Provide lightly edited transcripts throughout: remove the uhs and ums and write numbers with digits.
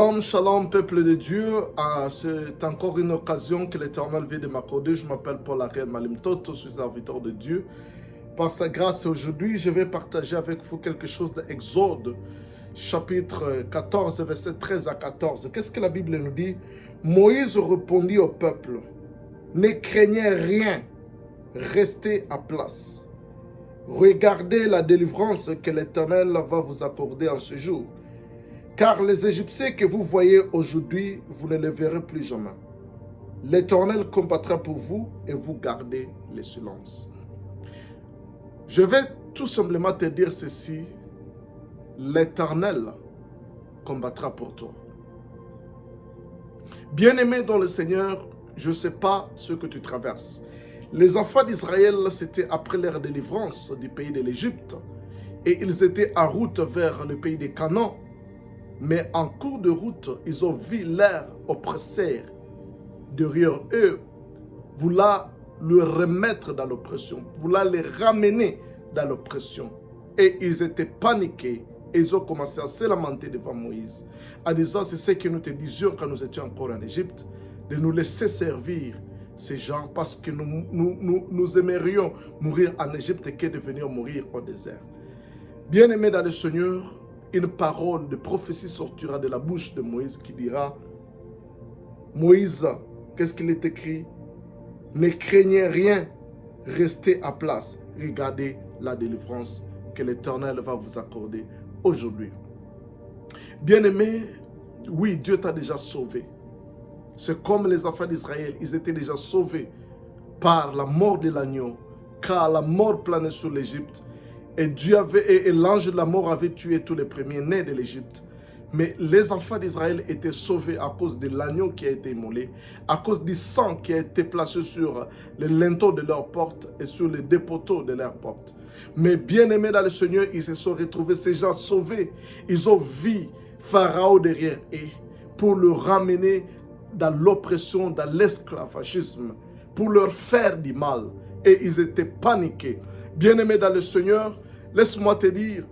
Shalom, shalom, peuple de Dieu. C'est encore une occasion que l'Éternel vient de m'accorder. Je m'appelle Paul Ariel Malimtoto, je suis serviteur de Dieu. Par sa grâce, aujourd'hui, je vais partager avec vous quelque chose d'Exode, chapitre 14, verset 13 à 14. Qu'est-ce que la Bible nous dit? Moïse répondit au peuple, ne craignez rien, restez à place. Regardez la délivrance que l'Éternel va vous accorder en ce jour. Car les Égyptiens que vous voyez aujourd'hui, vous ne les verrez plus jamais. L'Éternel combattra pour vous et vous gardez le silence. Je vais tout simplement te dire ceci. L'Éternel combattra pour toi. Bien-aimé dans le Seigneur, je ne sais pas ce que tu traverses. Les enfants d'Israël, c'était après leur délivrance du pays de l'Égypte. Et ils étaient en route vers le pays de Canaan. Mais en cours de route, ils ont vu leur oppresseur derrière eux, vouloir le remettre dans l'oppression, vouloir les ramener dans l'oppression. Et ils étaient paniqués et ils ont commencé à se lamenter devant Moïse, en disant, c'est ce que nous te disions quand nous étions encore en Égypte, de nous laisser servir ces gens parce que nous aimerions mourir en Égypte que de venir mourir au désert. Bien-aimés dans le Seigneur, une parole de prophétie sortira de la bouche de Moïse qui dira, Moïse, qu'est-ce qu'il est écrit? Ne craignez rien, restez à place, regardez la délivrance que l'Éternel va vous accorder aujourd'hui. Bien-aimé, oui, Dieu t'a déjà sauvé. C'est comme les enfants d'Israël, ils étaient déjà sauvés par la mort de l'agneau, car la mort planait sur l'Égypte. Et l'ange de la mort avait tué tous les premiers-nés de l'Égypte. Mais les enfants d'Israël étaient sauvés à cause de l'agneau qui a été immolé, à cause du sang qui a été placé sur les linteaux de leurs portes et sur les dépoteaux de leurs portes. Mais bien-aimés dans le Seigneur, ils se sont retrouvés, ces gens sauvés. Ils ont vu Pharaon derrière eux pour le ramener dans l'oppression, dans l'esclavagisme, pour leur faire du mal. Et ils étaient paniqués. Bien-aimé dans le Seigneur, laisse-moi te dire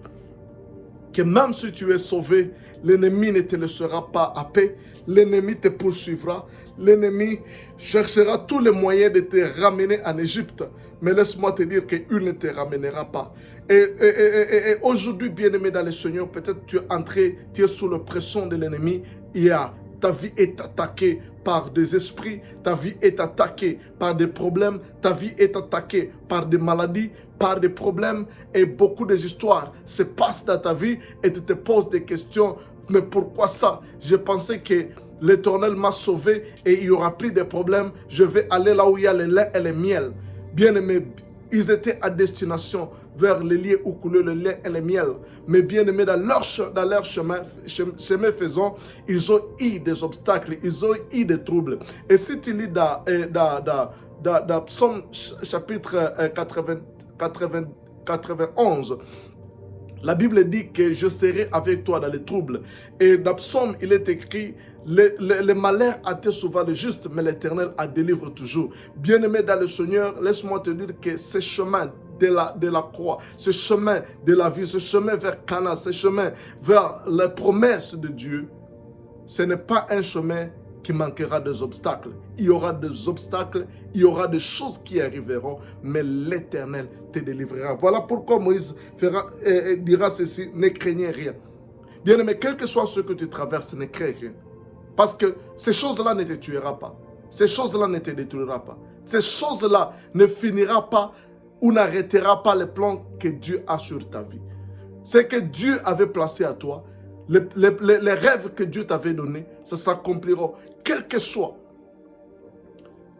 que même si tu es sauvé, l'ennemi ne te laissera pas à paix, l'ennemi te poursuivra, l'ennemi cherchera tous les moyens de te ramener en Égypte, mais laisse-moi te dire qu'il ne te ramènera pas. Et aujourd'hui, bien-aimé dans le Seigneur, peut-être tu es sous l'oppression de l'ennemi, ta vie est attaquée par des esprits, ta vie est attaquée par des problèmes, ta vie est attaquée par des maladies, par des problèmes et beaucoup d'histoires se passent dans ta vie et tu te poses des questions. Mais pourquoi ça? Je pensais que l'Éternel m'a sauvé et il n'y aura plus de problèmes. Je vais aller là où il y a le lait et le miel. Bien-aimés, ils étaient à destination vers les lieux où coulait le lait et le miel. Mais bien aimés, dans leur chemin faisant, ils ont eu des obstacles, ils ont eu des troubles. Et si tu lis dans Psaume chapitre 91, la Bible dit que je serai avec toi dans les troubles. Et dans Psaume, il est écrit, le malheur atteint souvent le juste, mais l'Éternel a délivré toujours. Bien-aimé dans le Seigneur, laisse-moi te dire que ce chemin de la croix, ce chemin de la vie, ce chemin vers Canaan, ce chemin vers les promesses de Dieu, ce n'est pas un chemin qui manquera des obstacles. Il y aura des obstacles, il y aura des choses qui arriveront, mais l'Éternel te délivrera. Voilà pourquoi Moïse dira ceci, ne craignez rien. Bien-aimé, quel que soit ce que tu traverses, ne crains rien. Parce que ces choses-là ne te tueront pas. Ces choses-là ne te détruiront pas. Ces choses-là ne finiront pas ou n'arrêtera pas les plans que Dieu a sur ta vie. Ce que Dieu avait placé à toi, les rêves que Dieu t'avait donnés, ça s'accomplira, quel que soit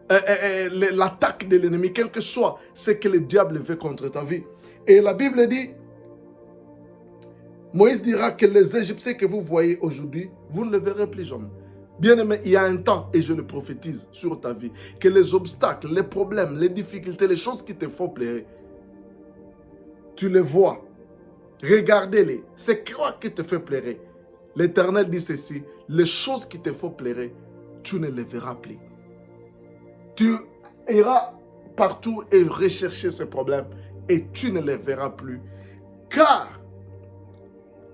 l'attaque de l'ennemi, quel que soit ce que le diable veut contre ta vie. Et la Bible dit, Moïse dira que les Égyptiens que vous voyez aujourd'hui, vous ne les verrez plus jamais. Bien-aimé, il y a un temps, et je le prophétise sur ta vie, que les obstacles, les problèmes, les difficultés, les choses qui te font pleurer, tu les vois, regardez-les, c'est quoi qui te fait pleurer? L'Éternel dit ceci, les choses qui te font pleurer, tu ne les verras plus. Tu iras partout et rechercher ces problèmes et tu ne les verras plus. Car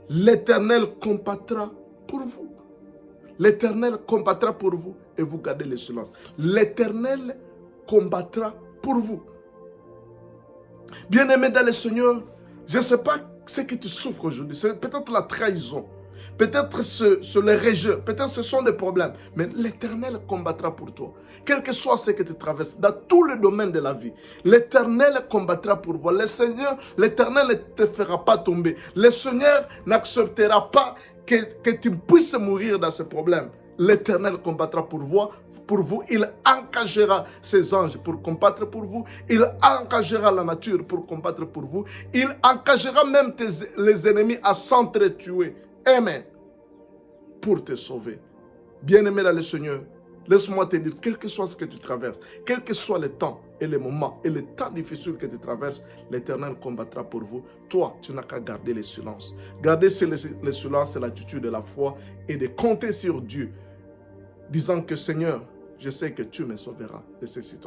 l'Éternel combattra pour vous. L'Éternel combattra pour vous et vous gardez le silence. L'Éternel combattra pour vous. Bien-aimé dans le Seigneur, je ne sais pas ce que tu souffres aujourd'hui. C'est peut-être la trahison. Peut-être c'est le rejet. Peut-être ce sont des problèmes. Mais l'Éternel combattra pour toi. Quel que soit ce que tu traverses, dans tous les domaines de la vie, l'Éternel combattra pour toi. Le Seigneur, l'Éternel ne te fera pas tomber. Le Seigneur n'acceptera pas que tu puisses mourir dans ce problème. L'Éternel combattra pour vous. Il engagera ses anges pour combattre pour vous. Il engagera la nature pour combattre pour vous. Il engagera même les ennemis à s'entretuer. Amen. Pour te sauver. Bien-aimé dans le Seigneur, laisse-moi te dire, quel que soit ce que tu traverses, quel que soit le temps et les moments et les temps difficiles que tu traverses, l'Éternel combattra pour vous. Toi, tu n'as qu'à garder le silence. Garder le silence, c'est l'attitude de la foi et de compter sur Dieu, disant que Seigneur, je sais que tu me sauveras de cette situation.